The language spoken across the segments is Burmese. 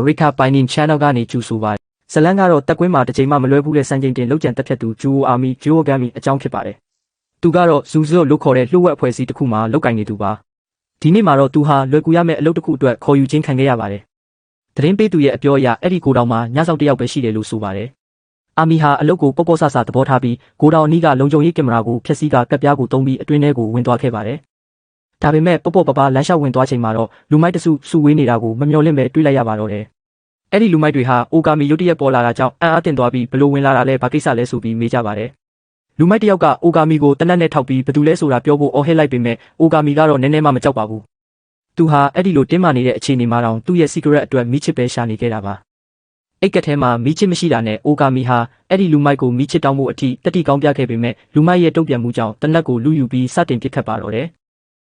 Rika Pinin Channel ကနေကြိုဆိုပါတယ်။ဇလန်ကတော့တက်ကွင်းမှာတစ်ချိန်မှမလွဲဘူးတဲ့စံချိန်တင်လောက်ကျန်တက်ဖြတ်သူ Juo Army Giogami အကြောင်းဖြစ်ပါတယ်။သူကတော့ Zuzo လို့ခေါ်တဲ့လှုပ်ဝက်အဖွဲ့အစည်းတစ်ခုမှာလုပ်ကိုင်နေသူပါ။ဒီနေ့မှာတော့သူဟာလွယ်ကူရမယ့်အလုပ်တစ်ခုအတွက်ခေါ်ယူခြင်းခံခဲ့ရပါတယ်။သတင်းပေးသူရဲ့အပြောအရအဲ့ဒီကိုတောင်မှာညဆောင်တစ်ယောက်ပဲရှိတယ်လို့ဆိုပါတယ်။အာမီဟာအလုပ်ကိုပေါ့ပေါ့ဆဆသဘောထားပြီးကိုတောင်အနီးကလုံခြုံရေးကင်မရာကိုဖျက်ဆီးကကပ်ပြားကိုတုံးပြီးအတွင်းထဲကိုဝင်သွားခဲ့ပါတယ်။ဒါပေမဲ့ပေါ့ပေါ့ပပလမ်းလျှောက်ဝင်သွားချိန်မှာတော့လူမိုက်တစုစုဝေးနေတာကိုမမျှော်လင့်ပဲတွေ့လိုက်ရပါတော့တယ်။အဲ့ဒီလူမိုက်တွေဟာအိုကာမီရုတ်တရက်ပေါ်လာတာကြောင့်အံ့အားသင့်သွားပြီးဘလို့ဝင်လာတာလဲဘာကိစ္စလဲဆိုပြီးမေးကြပါတယ်။လူမိုက်တယောက်ကအိုကာမီကိုတနက်နဲ့ထောက်ပြီးဘသူလဲဆိုတာပြောဖို့အော်ဟစ်လိုက်ပေမဲ့အိုကာမီကတော့နည်းနည်းမှမကြောက်ပါဘူး။သူဟာအဲ့ဒီလိုတင်းမာနေတဲ့အခြေအနေမှာတောင်သူ့ရဲ့ secret အတွက်မိချစ်ပဲရှာနေခဲ့တာပါ။အိတ်ကထဲမှာမိချစ်မရှိတာနဲ့အိုကာမီဟာအဲ့ဒီလူမိုက်ကိုမိချစ်တောင်းဖို့အထိတတိကောင်းပြခဲ့ပေမဲ့လူမိုက်ရဲ့တုံ့ပြန်မှုကြောင့်တနက်ကိုလူယူပြီးစတင်ပစ်ခတ်ပါတော့တယ်။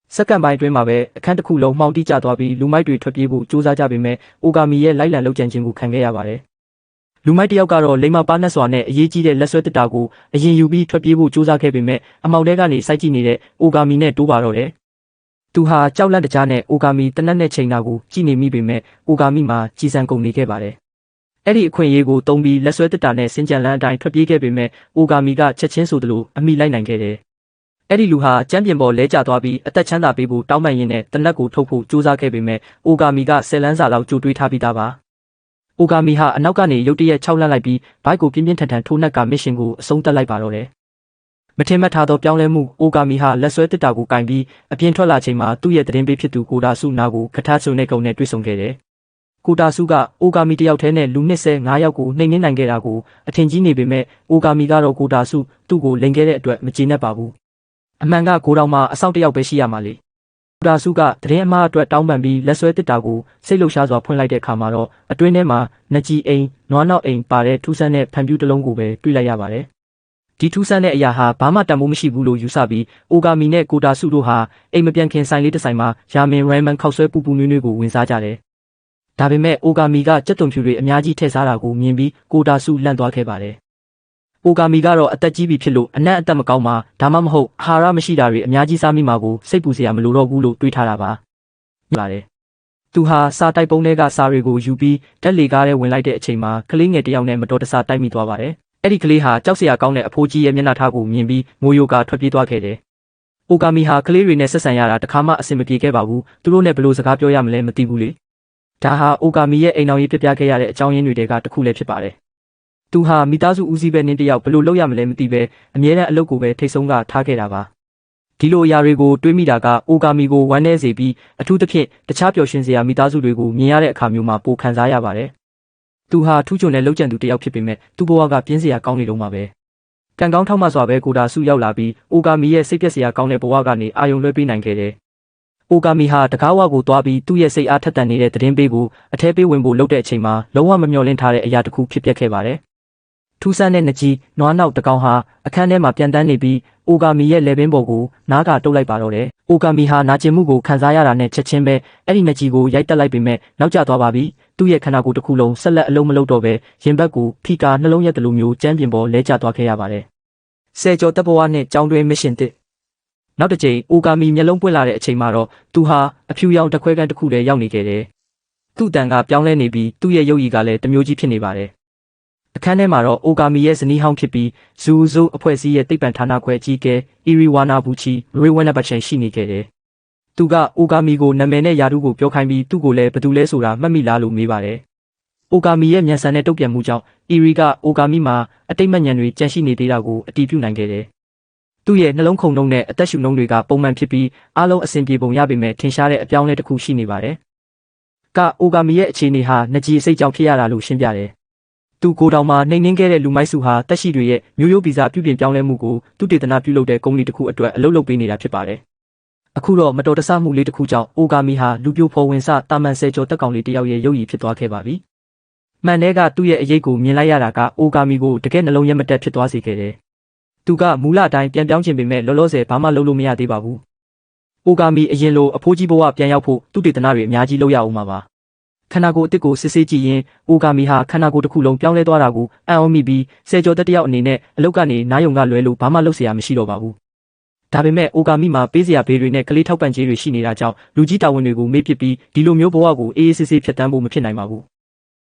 စက္ကန့်ပိုင်းအတွင်းမှာပဲအခန်းတစ်ခုလုံးမှောင်တိကျသွားပြီးလူမိုက်တွေထွက်ပြေးဖို့ကြိုးစားကြပေမဲ့အိုကာမီရဲ့လိုက်လံလုပ်ကြံခြင်းကိုခံခဲ့ရပါတယ်။လူမိုက်တယောက်ကတော့လိမ္မာပါနှက်စွာနဲ့အရေးကြီးတဲ့လက်ဆွဲတစ်တာကိုအရင်ယူပြီးထွက်ပြေးဖို့ကြိုးစားခဲ့ပေမဲ့အမောက်ထဲကနေစိုက်ကြည့်နေတဲ့အိုကာမီနဲ့တိုးပါတော့တယ်။သူဟာကြောက်လန့်တကြားနဲ့အိုကာမီတနက်နဲ့ချိန်တာကိုကြည့်နေမိပေမဲ့အိုကာမီမှာကြီးစံကုန်နေခဲ့ပါတယ်။အဲ့ဒီအခွင့်အရေးကိုတုံးပြီးလက်ဆွဲတစ်တာနဲ့စင်ကြံလန်းအတိုင်းထွက်ပြေးခဲ့ပေမဲ့အိုကာမီကချက်ချင်းဆိုသလိုအမိလိုက်နိုင်ခဲ့တယ်။အဲ့ဒီလူဟာကျမ်းပြင်ပေါ်လဲကျသွားပြီးအသက်ချမ်းသာပေးဖို့တောင်းပန်ရင်းနဲ့တနက်ကိုထုတ်ဖို့ကြိုးစားခဲ့ပေမဲ့အိုကာမီက10လမ်းစာလောက်ကြိုတွေးထားပြီးသားပါ။အိုကာမီဟာအနောက်ကနေရုတ်တရက်ခြောက်လှန့်လိုက်ပြီးဘိုက်ကိုပြင်းပြင်းထန်ထန်ထိုးနှက်ကမစ်ရှင်ကိုအဆုံးသတ်လိုက်ပါတော့တယ်။မထင်မှတ်ထားသောပြောင်းလဲမှုအိုကာမီဟာလက်ဆွဲတစ်တာကိုကင်ပြီးအပြင်ထွက်လာချိန်မှာသူ့ရဲ့သတင်းပေးဖြစ်သူကိုတာဆုနာကိုခထဆုနဲ့ကုံနဲ့တွေ့ဆုံခဲ့တယ်။ကိုတာဆုကအိုကာမီတယောက်တည်းနဲ့လူ25ယောက်ကိုနှိမ်နှင်းနိုင်ခဲ့တာကိုအထင်ကြီးနေပေမဲ့အိုကာမီကတော့ကိုတာဆုသူ့ကိုလိန်ခဲ့တဲ့အတွက်မကျေနပ်ပါဘူး။အမှန်ကကိုတောင်မှာအဆောက်တယောက်ပဲရှိရမှာလေ။ကိုတာဆုကသတင်းအမှားအတွက်တောင်းပန်ပြီးလက်ဆွဲတစ်တာကိုစိတ်လှုပ်ရှားစွာဖွင့်လိုက်တဲ့အခါမှာတော့အတွင်းထဲမှာနကြီးအိမ်နွားနောက်အိမ်ပါတဲ့ထူးဆန်းတဲ့ဖန်ပြူးတစ်လုံးကိုပဲတွေ့လိုက်ရပါတယ်။ဒီထူးဆန်းတဲ့အရာဟာဘာမှတန်ဖိုးမရှိဘူးလို့ယူဆပြီးအိုကာမီနဲ့ကိုတာဆုတို့ဟာအိမ်မပြန်ခင်ဆိုင်လေးတစ်ဆိုင်မှာယာမင်ရိုင်မန်ခောက်ဆွဲပူပူနွေးနွေးကိုဝင်စားကြတယ်။ဒါပေမဲ့အိုကာမီကကြက်သွန်ဖြူတွေအများကြီးထည့်စားတာကိုမြင်ပြီးကိုတာဆုလန့်သွားခဲ့ပါတယ်။အိုကာမီကတော့အသက်ကြီးပြီဖြစ်လို့အနက်အသက်မကောင်းမှာဒါမှမဟုတ်အာဟာရမရှိတာတွေအများကြီးစားမိမှာကိုစိတ်ပူစရာမလိုတော့ဘူးလို့တွေးထားတာပါ။ပါတယ်။သူဟာစာတိုက်ပုံးတွေကစာတွေကိုယူပြီးတက်လေကားထဲဝင်လိုက်တဲ့အချိန်မှာကလေးငယ်တစ်ယောက်နဲ့မတော်တဆတိုက်မိသွားပါတယ်။အဲ့ဒီကလေးဟာကြောက်စရာကောင်းတဲ့အဖိုးကြီးရဲ့မျက်နှာထားကိုမြင်ပြီးမိုးယိုကာထွက်ပြေးသွားခဲ့တယ်။အိုကာမီဟာကလေးတွေနဲ့ဆက်ဆံရတာတခါမှအဆင်မပြေခဲ့ပါဘူး။သူတို့နဲ့ဘယ်လိုစကားပြောရမလဲမသိဘူးလေ။ဒါဟာအိုကာမီရဲ့အိမ်တော်ရေးပြပြခဲ့ရတဲ့အကြောင်းရင်းတွေကတစ်ခုလည်းဖြစ်ပါတယ်။သူဟာမိသားစုဦးစီးပဲနင်းတယောက်ဘယ်လိုလုပ်ရမလဲမသိပဲအမြဲတမ်းအလုပ်ကိုပဲထိတ်ဆုံးကထားခဲ့တာပါ။ဒီလိုအရာတွေကိုတွေးမိတာကအိုကာမီကိုဝမ်းနည်းစေပြီးအထူးသဖြင့်တခြားပျော်ရွှင်စရာမိသားစုတွေကိုမြင်ရတဲ့အခါမျိုးမှာပိုခံစားရပါတယ်။သူဟာထူးချွန်တဲ့လုပ်ကြံသူတစ်ယောက်ဖြစ်ပေမဲ့သူ့ဘဝကပြင်းစရာကောင်းနေတော့မှာပဲ။ကံကောင်းထောက်မှစွာပဲကိုတာဆုရောက်လာပြီးအိုကာမီရဲ့စိတ်ပြက်စရာကောင်းတဲ့ဘဝကနေအာရုံလွှဲပေးနိုင်ခဲ့တယ်။အိုကာမီဟာတကားဝကိုသွားပြီးသူ့ရဲ့စိတ်အားထက်သန်နေတဲ့သတင်းပေးကိုအထဲပေးဝင်ဖို့လုပ်တဲ့အချိန်မှာလုံးဝမမျှော်လင့်ထားတဲ့အရာတစ်ခုဖြစ်ပျက်ခဲ့ပါတယ်။ထူးဆန်းတဲ့နကြီးနွားနောက်တကောင်ဟာအခန်းထဲမှာပြန်တန်းနေပြီးအိုကာမီရဲ့လက်ပင်ပေါ်ကိုနားကတုပ်လိုက်ပါတော့တယ်။အိုကာမီဟာနာကျင်မှုကိုခံစားရတာနဲ့ချက်ချင်းပဲအဲ့ဒီနကြီးကိုရိုက်တက်လိုက်ပေမဲ့နောက်ကျသွားပါပြီ။သူ့ရဲ့ခန္ဓာကိုယ်တစ်ခုလုံးဆက်လက်အလုံးမလုံးတော့ပဲရင်ဘတ်ကိုဖီကာနှလုံးရက်တလူမျိုးကျန်းပြင်ပေါ်လဲကျသွားခဲ့ရပါတယ်။ဆယ်ကျော်တပ်ဘဝနဲ့ကြောင်းတွင်းမစ်ရှင်တစ်နောက်တစ်ချိန်အိုကာမီမျက်လုံးပွင့်လာတဲ့အချိန်မှာတော့သူဟာအဖြူရောင်တခွဲကန်တစ်ခုတည်းရောက်နေခဲ့တယ်။သူ့တန်ကပြောင်းလဲနေပြီးသူ့ရဲ့ရုပ်ရည်ကလည်းတမျိုးကြီးဖြစ်နေပါတယ်။အခန်းထဲမှာတော့အိုကာမီရဲ့ဇနီးဟောင်းဖြစ်ပြီးဇူဇိုအဖွဲ့အစည်းရဲ့တိတ်ပံဌာနခွဲအကြီးအကဲအီရီဝါနာဘူချီရေဝနဘတ်ချန်ရှိနေခဲ့တယ်။သူကအိုကာမီကိုနာမည်နဲ့ယာတုကိုပြောခိုင်းပြီးသူ့ကိုလည်းဘယ်သူလဲဆိုတာမှတ်မိလားလို့မေးပါတယ်။အိုကာမီရဲ့မြန်ဆန်တဲ့တုံ့ပြန်မှုကြောင့်အီရီကအိုကာမီမှာအတိတ်မဉဏ်တွေကြန့်ရှိနေသေးတာကိုအတည်ပြုနိုင်ခဲ့တယ်။သူ့ရဲ့နှလုံးခုန်နှုန်းနဲ့အသက်ရှူနှုန်းတွေကပုံမှန်ဖြစ်ပြီးအားလုံးအဆင်ပြေပုံရပေမဲ့ထင်ရှားတဲ့အပြောင်းအလဲတစ်ခုရှိနေပါတယ်။အိုကာမီရဲ့အခြေအနေဟာနကြီးစိတ်ကြောင့်ဖြစ်ရတာလို့ရှင်းပြတယ်။သူကိုတောင်မှာနှိမ်နှင်းခဲ့တဲ့လူမိုက်စုဟာတက်ရှိတွေရဲ့မျိုးရိုးဗီဇပြုပြင်ပြောင်းလဲမှုကိုသူတေသနာပြုလုပ်တဲ့ကုမ္ပဏီတစ်ခုအတွက်အလုပ်လုပ်ပေးနေတာဖြစ်ပါတယ်။အခုတော့မတော်တဆမှုလေးတစ်ခုကြောင့်အိုကာမီဟာလူပြိုဖော်ဝင်စတာမန်ဆယ်ကျော်တက်ကောင်လေးတစ်ယောက်ရဲ့ရုပ်ရည်ဖြစ်သွားခဲ့ပါပြီ။မှန်တဲ့ကသူ့ရဲ့အရေးကိုမြင်လိုက်ရတာကအိုကာမီကိုတကယ်နှလုံးရက်မတက်ဖြစ်သွားစေခဲ့တယ်။သူကမူလအတိုင်းပြန်ပြောင်းခြင်းပေမဲ့လောလောဆယ်ဘာမှလုပ်လို့မရသေးပါဘူး။အိုကာမီအရင်လိုအဖိုးကြီးဘဝပြန်ရောက်ဖို့သူတေသနာတွေအများကြီးလုပ်ရအောင်ပါပါ။ခန္ဓာကိုယ်အစ်စ်ကိုစစ်ဆေးကြည့်ရင်အိုကာမီဟာခန္ဓာကိုယ်တစ်ခုလုံးပြောင်းလဲသွားတာကိုအံ့ဩမိပြီးဆယ်ကျော်သက်တယောက်အနေနဲ့အလုတ်ကနေနားယုံကလွဲလို့ဘာမှလုပ်เสียရမရှိတော့ပါဘူး။ဒါပေမဲ့အိုကာမီမှာပေးစရာဘေးတွေနဲ့ကလေးထောက်ပံ့ခြင်းတွေရှိနေတာကြောင့်လူကြီးတာဝန်တွေကိုမေ့ပစ်ပြီးဒီလိုမျိုးဘဝကိုအေးအေးဆေးဆေးဖြတ်တန်းဖို့မဖြစ်နိုင်ပါဘူး။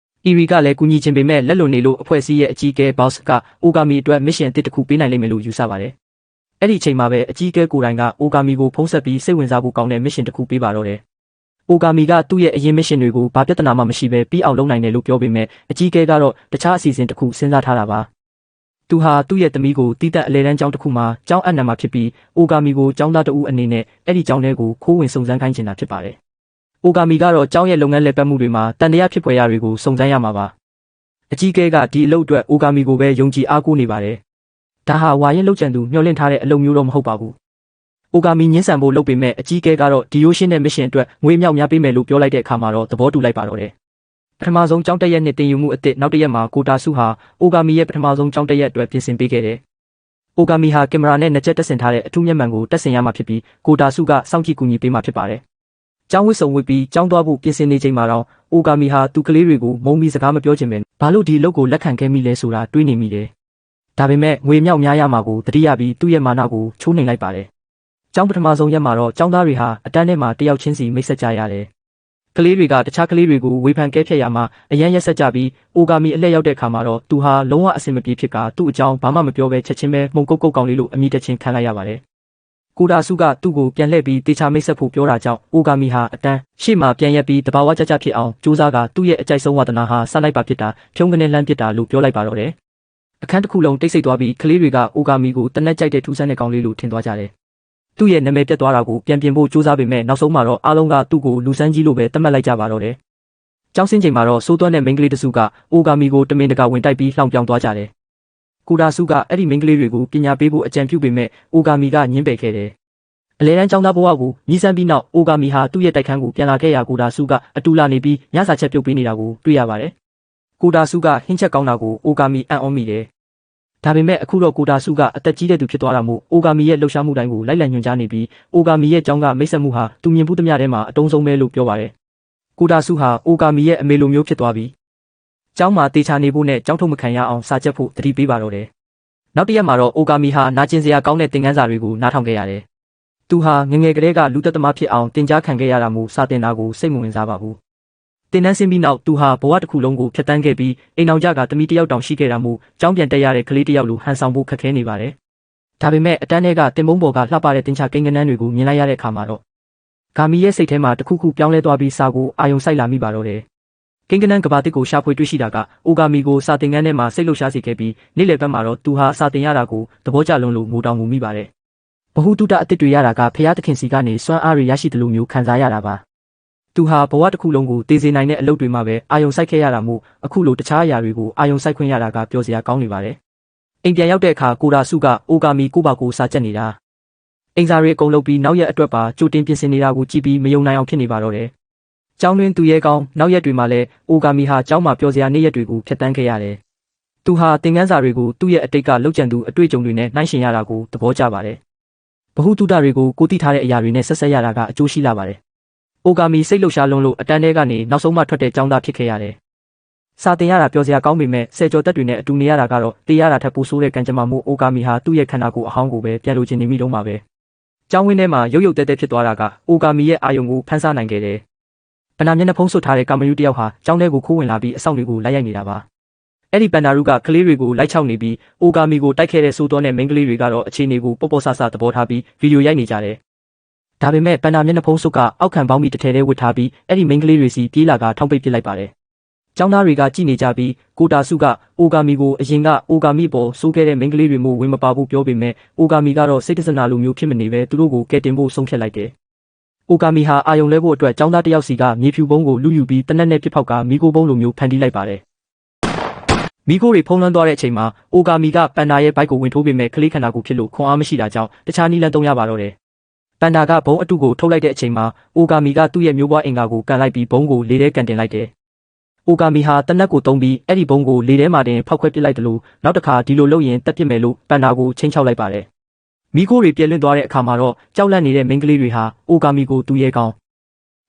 အီရီကလည်းကူညီချင်ပေမဲ့လက်လွန်နေလို့အဖွဲ့အစည်းရဲ့အကြီးအကဲဘော့စ်ကအိုဂါမီအတွက်မစ်ရှင်တစ်ခုပေးနိုင်လိမ့်မယ်လို့ယူဆပါတယ်။အဲ့ဒီအချိန်မှာပဲအကြီးအကဲကိုယ်တိုင်ကအိုဂါမီကိုဖုံးဆက်ပြီးစိတ်ဝင်စားဖို့ကောင်းတဲ့မစ်ရှင်တစ်ခုပေးပါတော့တယ်။အိုဂါမီကသူ့ရဲ့အရင်မစ်ရှင်တွေကိုဘာပြဿနာမှမရှိဘဲပြီးအောင်လုပ်နိုင်တယ်လို့ပြောပေမဲ့အကြီးအကဲကတော့တခြားအစီအစဉ်တစ်ခုစဉ်းစားထားတာပါ။သူဟာသူ့ရဲ့သမီးကိုတီးတက်အလဲတန်းကျောင်းတစ်ခုမှာကျောင်းအပ်နှံမှာဖြစ်ပြီးအိုဂါမီကိုကျောင်းသားတဦးအနေနဲ့အဲ့ဒီကျောင်းထဲကိုခိုးဝင်စုံစမ်းခိုင်းချင်တာဖြစ်ပါတယ်။အိုဂါမီကတော့ကျောင်းရဲ့လုပ်ငန်းလည်ပတ်မှုတွေမှာတန်တရားဖြစ်ဖွယ်ရာတွေကိုစုံစမ်းရမှာပါ။အကြီးအကဲကဒီအလုပ်အတွက်အိုဂါမီကိုပဲယုံကြည်အားကိုးနေပါတယ်။ဒါဟာဝါရင်လောက်ကျန်သူမျှော်လင့်ထားတဲ့အလုပ်မျိုးတော့မဟုတ်ပါဘူး။အိုဂါမီညှင်းဆန်ဖို့လုပ်ပေမဲ့အကြီးအကဲကတော့ဒီယိုရှင်းတဲ့မစ်ရှင်အတွက်ငွေမြောက်များပေးမယ်လို့ပြောလိုက်တဲ့အခါမှာတော့သဘောတူလိုက်ပါတော့တယ်။ပထမဆုံးကျောင်းတက်ရက်နှစ်တင်ယူမှုအသစ်နောက်တစ်ရက်မှာကိုတာဆုဟာအိုဂါမီရဲ့ပထမဆုံးကျောင်းတက်ရက်အတွက်ပြင်ဆင်ပေးခဲ့တယ်။အိုဂါမီဟာကင်မရာနဲ့နှစ်ချက်တက်ဆင်ထားတဲ့အထူးမျက်မှန်ကိုတက်ဆင်ရမှာဖြစ်ပြီးကိုတာဆုကစောင့်ကြည့်ကူညီပေးမှာဖြစ်ပါတယ်။ကျောင်းဝတ်စုံဝတ်ပြီးကျောင်းသွားဖို့ပြင်ဆင်နေချိန်မှာတော့အိုဂါမီဟာသူကလေးတွေကိုမုံပြီးစကားမပြောချင်ပဲဘာလို့ဒီအလုပ်ကိုလက်ခံခဲ့မိလဲဆိုတာတွေးနေမိတယ်။ဒါပေမဲ့ငွေမြောက်များရမှာကိုတတိယပြီးသူ့ရဲ့မာနကိုချိုးနှိမ်လိုက်ပါတယ်။ကျောင်းပထမဆုံးရက်မှာတော့ကျောင်းသားတွေဟာအတန်းထဲမှာတယောက်ချင်းစီမိတ်ဆက်ကြရတယ်။ကလေးတွေကတခြားကလေးတွေကိုဝေဖန်ကဲဖျက်ရမှာအရန်ရက်ဆက်ကြပြီးအိုဂါမီအလှည့်ရောက်တဲ့အခါမှာတော့သူဟာလုံးဝအဆင်မပြေဖြစ်ကသူ့အကြောင်းဘာမှမပြောဘဲချက်ချင်းပဲမှုန်ကုတ်ကုတ်ကောင်လေးလိုအမိတချင်းခံလိုက်ရပါတယ်။ကိုတာဆုကသူ့ကိုပြန်လှည့်ပြီးတေချာမိတ်ဆက်ဖို့ပြောတာကြောင့်အိုဂါမီဟာအတန်းရှေ့မှာပြန်ရက်ပြီးတဘာဝကြကြဖြစ်အောင်စူးစမ်းကသူ့ရဲ့အကြိုက်ဆုံးဝါသနာဟာဆက်လိုက်ပါဖြစ်တာဖြုံးကနေလှမ်းပစ်တာလို့ပြောလိုက်ပါတော့တယ်။အခန်းတစ်ခုလုံးတိတ်ဆိတ်သွားပြီးကလေးတွေကအိုဂါမီကိုတနက်ကြိုက်တဲ့ထူးဆန်းတဲ့ကောင်လေးလိုထင်သွားကြတယ်။သူ့ရဲ့နာမည်ပြတ်သွားတာကိုပြန်ပြင်ဖို့စူးစမ်းပေမဲ့နောက်ဆုံးမှာတော့အားလုံးကသူ့ကိုလူစန်းကြီးလိုပဲသတ်မှတ်လိုက်ကြပါတော့တယ်။ကျောင်းဆင်းချိန်မှာတော့စိုးသွမ်းတဲ့မိန်းကလေးတစုကအိုဂါမီကိုတမင်တကာဝင်တိုက်ပြီးလှောင်ပြောင်သွားကြတယ်။ကိုတာဆုကအဲ့ဒီမိန်းကလေးတွေကိုပညာပေးဖို့အကြံပြုပေမဲ့အိုဂါမီကညှင်းပယ်ခဲ့တယ်။အလဲတန်းကျောင်းသားဘဝကိုညီးစမ်းပြီးနောက်အိုဂါမီဟာသူ့ရဲ့တိုက်ခန်းကိုပြန်လာခဲ့ရာကိုတာဆုကအတူလာနေပြီးညစာချက်ပြုတ်ပေးနေတာကိုတွေ့ရပါတယ်။ကိုတာဆုကဟင်းချက်ကောင်းတာကိုအိုဂါမီအံ့ဩမိတယ်။ဒါပေမဲ့အခုတော့ကိုတာဆုကအသက်ကြီးတဲ့သူဖြစ်သွားတာမို့အိုဂါမီရဲ့လှုပ်ရှားမှုတိုင်းကိုလိုက်လံညွှန်ကြားနေပြီးအိုဂါမီရဲ့ကျောင်းကမိတ်ဆက်မှုဟာသူမြင်ဘူးသမျှထဲမှာအတုံးဆုံးပဲလို့ပြောပါတယ်။ကိုတာဆုဟာအိုဂါမီရဲ့အမေလိုမျိုးဖြစ်သွားပြီးကျောင်းမှာတေချာနေဖို့နဲ့ကျောင်းထုတ်မခံရအောင်စာချက်ဖို့တတိပေးပါတော့တယ်။နောက်တစ်ရက်မှာတော့အိုဂါမီဟာနာကျင်စရာကောင်းတဲ့သင်ခန်းစာတွေကိုနားထောင်ခဲ့ရတယ်။သူဟာငငယ်ကလေးကလူသက်သမားဖြစ်အောင်တင် जा ခံခဲ့ရတာမို့စာတင်တာကိုစိတ်မဝင်စားပါဘူး။တင်တန်းဆင်းပြီးနောက်သူဟာဘဝတစ်ခုလုံးကိုဖျက်ဆီးခဲ့ပြီးအိမ်အောင်ကြကတမီတယောက်တောင်ရှိခဲ့တာမို့ကျောင်းပြန်တက်ရတဲ့ကလေးတယောက်လိုဟန်ဆောင်ဖို့ခက်ခဲနေပါတယ်။ဒါပေမဲ့အတန်းထဲကတင်မုံပေါ်ကလှပတဲ့တင်ချကိန်းကနန်းတွေကိုမြင်လိုက်ရတဲ့အခါမှာတော့ဂါမီရဲ့စိတ်ထဲမှာတစ်ခုခုပြောင်းလဲသွားပြီးစာကိုအာယုံစိုက်လာမိပါတော့တယ်။ကိန်းကနန်းကဘာတစ်ကိုရှာဖွေတွေ့ရှိတာကအိုဂါမီကိုစာတင်ခန်းထဲမှာစိတ်လှုပ်ရှားစေခဲ့ပြီးနေ့လယ်ဘက်မှာတော့သူဟာစာတင်ရတာကိုသဘောကျလွန်းလို့ငိုတောင်ငိုမိပါတယ်။ဘဟုတုတအသစ်တွေရတာကဖျားသခင်စီကနေစွမ်းအားတွေရရှိတယ်လို့မျိုးခံစားရတာပါ။သူဟာဘဝတစ်ခုလုံးကိုတည်စေနိုင်တဲ့အလုပ်တွေမှာပဲအာယုံစိုက်ခဲ့ရတာမို့အခုလိုတခြားအရာတွေကိုအာယုံစိုက်ခွင့်ရတာကပျော်စရာကောင်းနေပါတယ်။အိမ်ပြန်ရောက်တဲ့အခါကိုတာဆုကအိုဂါမီကိုပါကိုစာချက်နေတာ။အိမ်စာတွေအကုန်လုပ်ပြီးနောက်ရက်အတွက်ပါကြိုတင်ပြင်ဆင်နေတာကိုကြည့်ပြီးမယုံနိုင်အောင်ဖြစ်နေပါတော့တယ်။ကျောင်းတွင်သူရဲကောင်းနောက်ရက်တွေမှာလည်းအိုဂါမီဟာကျောင်းမှာပျော်စရာနေ့ရက်တွေကိုဖျက်ဆီးခဲ့ရတယ်။သူဟာသင်ခန်းစာတွေကိုသူ့ရဲ့အတိတ်ကလောက်ကျန်သူအတွေ့အကြုံတွေနဲ့နှိုင်းယှဉ်ရတာကိုသဘောကျပါတယ်။ဘဟုတုတတွေကိုကိုသိထားတဲ့အရာတွေနဲ့ဆက်ဆက်ရတာကအကျိုးရှိလာပါတယ်။အိုဂါမီစိတ်လှုပ်ရှားလွန်းလို့အတန်းထဲကနေနောက်ဆုံးမှထွက်တဲ့ကျောင်းသားဖြစ်ခဲ့ရတယ်။စာတင်ရတာပျော်စရာကောင်းပေမဲ့ဆယ်ကျော်သက်တွေနဲ့အတူနေရတာကတော့တေးရတာထက်ပိုဆိုးတဲ့ကံကြမ္မာမှုအိုဂါမီဟာသူ့ရဲ့ခန္ဓာကိုယ်အဟောင်းကိုပဲပြန်လိုချင်နေမိတော့မှာပဲ။ကျောင်းဝင်းထဲမှာရုပ်ရုပ်တဲတဲဖြစ်သွားတာကအိုဂါမီရဲ့အာယုံကိုဖန်ဆားနိုင်ခဲ့တယ်။ပနာမျက်နှာဖုံးဆွတ်ထားတဲ့ကာမယူတယောက်ဟာကျောင်းထဲကိုခိုးဝင်လာပြီးအဆောင်တွေကိုလိုက်ရိုက်နေတာပါ။အဲ့ဒီပန်နာရုကကလေးတွေကိုလိုက်ချောက်နေပြီးအိုဂါမီကိုတိုက်ခဲ့တဲ့ဆိုးသွမ်းတဲ့မိန်းကလေးတွေကတော့အခြေအနေကိုပေါ့ပေါ့ဆဆသဘောထားပြီးဗီဒီယိုရိုက်နေကြတယ်။ဒါပေမဲ့ပန်နာမျက်နှာဖုံးဆွတ်ကအောက်ခံပေါင်းပြီးတစ်ထည်တည်းဝတ်ထားပြီးအဲ့ဒီမိန်းကလေးတွေစီပြေးလာကထောင်းပိတ်ပစ်လိုက်ပါတယ်။ကျောင်းသားတွေကကြည်နေကြပြီးကိုတာဆုကအိုဂါမီကိုအရင်ကအိုဂါမီပေါ်စိုးခဲ့တဲ့မိန်းကလေးတွေမို့ဝင်မပါဘူးပြောပေမဲ့အိုဂါမီကတော့စိတ်တစနာလိုမျိုးဖြစ်မနေပဲသူတို့ကိုကယ်တင်ဖို့ဆုံးဖြတ်လိုက်တယ်။အိုဂါမီဟာအာယုံလဲဖို့အတွက်ကျောင်းသားတစ်ယောက်စီကမြေဖြူပုံးကိုလူယူပြီးတနက်နဲ့ပြစ်ဖောက်ကမီကိုပုံးလိုမျိုးဖန်တီးလိုက်ပါတယ်။မီကိုတွေဖုံးလွှမ်းသွားတဲ့အချိန်မှာအိုဂါမီကပန်ဒါရဲ့ဘိုက်ကိုဝင်ထိုးပေမဲ့ကလေးခန္ဓာကိုဖြစ်လို့ခွန်အားမရှိတာကြောင့်တခြားနည်းလမ်းသုံးရပါတော့တယ်။ပန်ဒါကဘုံအတုကိုထုတ်လိုက်တဲ့အချိန်မှာအိုဂါမီကသူ့ရဲ့မျိုးပွားအင်္ဂါကိုကန်လိုက်ပြီးဘုံကိုလေထဲကန်တင်လိုက်တယ်။အိုဂါမီဟာတနက်ကိုတုံးပြီးအဲ့ဒီဘုံကိုလေထဲမှာတင်ဖောက်ခွဲပစ်လိုက်တယ်လို့နောက်တစ်ခါဒီလိုလုပ်ရင်တက်ပစ်မယ်လို့ပန်ဒါကိုချိန်ချောက်လိုက်ပါတယ်။မီကိုတွေပြည့်လွင့်သွားတဲ့အခါမှာတော့ကြောက်လန့်နေတဲ့မိန်းကလေးတွေဟာအိုဂါမီကိုသူရဲကောင်း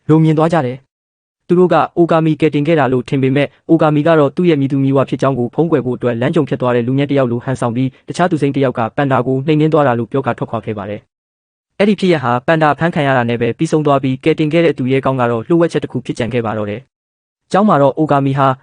လိုမြင်သွားကြတယ်။သူတို့ကအိုဂါမီကယ်တင်ခဲ့တာလို့ထင်ပေမဲ့အိုဂါမီကတော့သူ့ရဲ့မိသူမိဘဖြစ်ကြောင်းကိုဖုံးကွယ်ဖို့အတွက်လမ်းကြုံဖြစ်သွားတဲ့လူငယ်တစ်ယောက်လိုဟန်ဆောင်ပြီးတခြားသူစိမ်းတစ်ယောက်ကပန်ဒါကိုနှိမ်နင်းသွားတာလို့ပြောကထွက်ခွာခဲ့ပါတယ်။အဲ့ဒီဖြစ်ရဟာပန်ဒါဖမ်းခံရတာနဲ့ပဲပြီးဆုံးသွားပြီးကယ်တင်ခဲ့တဲ့သူရဲကောင်းကတော့လှုပ်ဝက်ချက်တစ်ခုဖြစ်ကြံခဲ့ပါတော့တယ်။ကျောင်းမှာတော့အိုဂါမီဟာ